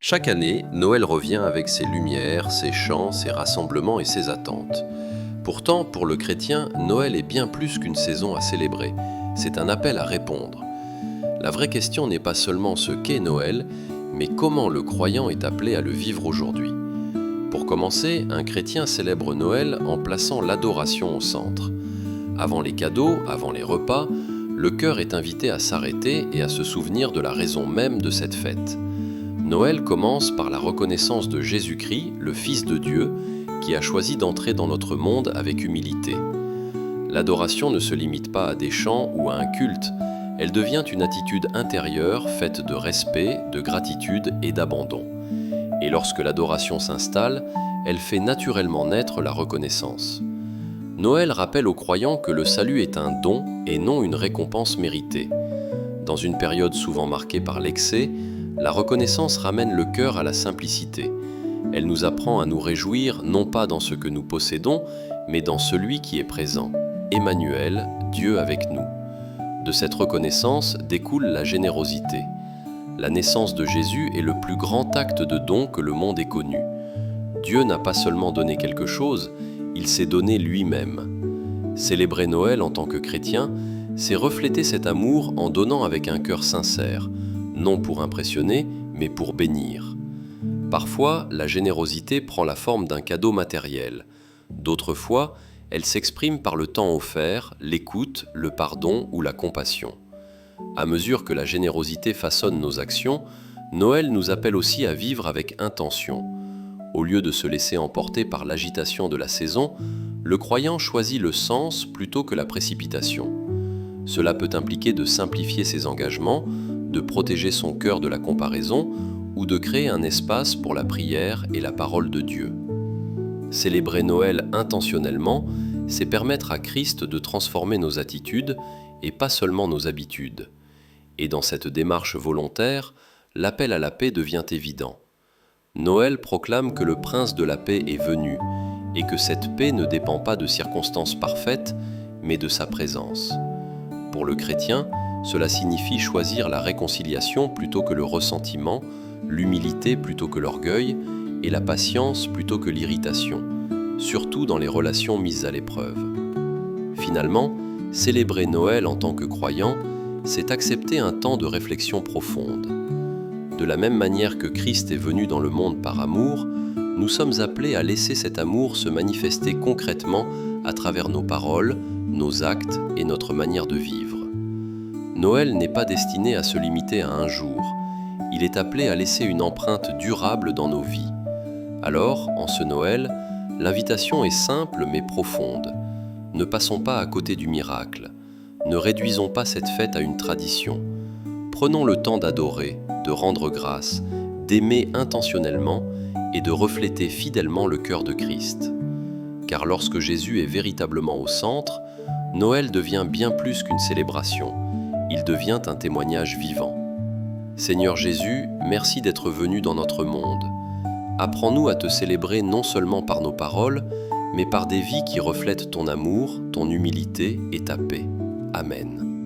Chaque année, Noël revient avec ses lumières, ses chants, ses rassemblements et ses attentes. Pourtant, pour le chrétien, Noël est bien plus qu'une saison à célébrer. C'est un appel à répondre. La vraie question n'est pas seulement ce qu'est Noël, mais comment le croyant est appelé à le vivre aujourd'hui. Pour commencer, un chrétien célèbre Noël en plaçant l'adoration au centre. Avant les cadeaux, avant les repas, le cœur est invité à s'arrêter et à se souvenir de la raison même de cette fête. Noël commence par la reconnaissance de Jésus-Christ, le Fils de Dieu, qui a choisi d'entrer dans notre monde avec humilité. L'adoration ne se limite pas à des chants ou à un culte, elle devient une attitude intérieure faite de respect, de gratitude et d'abandon. Et lorsque l'adoration s'installe, elle fait naturellement naître la reconnaissance. Noël rappelle aux croyants que le salut est un don et non une récompense méritée. Dans une période souvent marquée par l'excès, la reconnaissance ramène le cœur à la simplicité. Elle nous apprend à nous réjouir non pas dans ce que nous possédons, mais dans celui qui est présent. Emmanuel, Dieu avec nous. De cette reconnaissance découle la générosité. La naissance de Jésus est le plus grand acte de don que le monde ait connu. Dieu n'a pas seulement donné quelque chose, il s'est donné lui-même. Célébrer Noël en tant que chrétien, c'est refléter cet amour en donnant avec un cœur sincère, non pour impressionner, mais pour bénir. Parfois, la générosité prend la forme d'un cadeau matériel. D'autres fois, elle s'exprime par le temps offert, l'écoute, le pardon ou la compassion. À mesure que la générosité façonne nos actions, Noël nous appelle aussi à vivre avec intention. Au lieu de se laisser emporter par l'agitation de la saison, le croyant choisit le sens plutôt que la précipitation. Cela peut impliquer de simplifier ses engagements, de protéger son cœur de la comparaison ou de créer un espace pour la prière et la parole de Dieu. Célébrer Noël intentionnellement, c'est permettre à Christ de transformer nos attitudes et pas seulement nos habitudes. Et dans cette démarche volontaire, l'appel à la paix devient évident. Noël proclame que le prince de la paix est venu et que cette paix ne dépend pas de circonstances parfaites, mais de sa présence. Pour le chrétien, cela signifie choisir la réconciliation plutôt que le ressentiment, l'humilité plutôt que l'orgueil et la patience plutôt que l'irritation, surtout dans les relations mises à l'épreuve. Finalement, célébrer Noël en tant que croyant, c'est accepter un temps de réflexion profonde. De la même manière que Christ est venu dans le monde par amour, nous sommes appelés à laisser cet amour se manifester concrètement à travers nos paroles, nos actes et notre manière de vivre. Noël n'est pas destiné à se limiter à un jour. Il est appelé à laisser une empreinte durable dans nos vies. Alors, en ce Noël, l'invitation est simple mais profonde. Ne passons pas à côté du miracle. Ne réduisons pas cette fête à une tradition. Prenons le temps d'adorer, de rendre grâce, d'aimer intentionnellement et de refléter fidèlement le cœur de Christ. Car lorsque Jésus est véritablement au centre, Noël devient bien plus qu'une célébration. Il devient un témoignage vivant. Seigneur Jésus, merci d'être venu dans notre monde. Apprends-nous à te célébrer non seulement par nos paroles, mais par des vies qui reflètent ton amour, ton humilité et ta paix. Amen.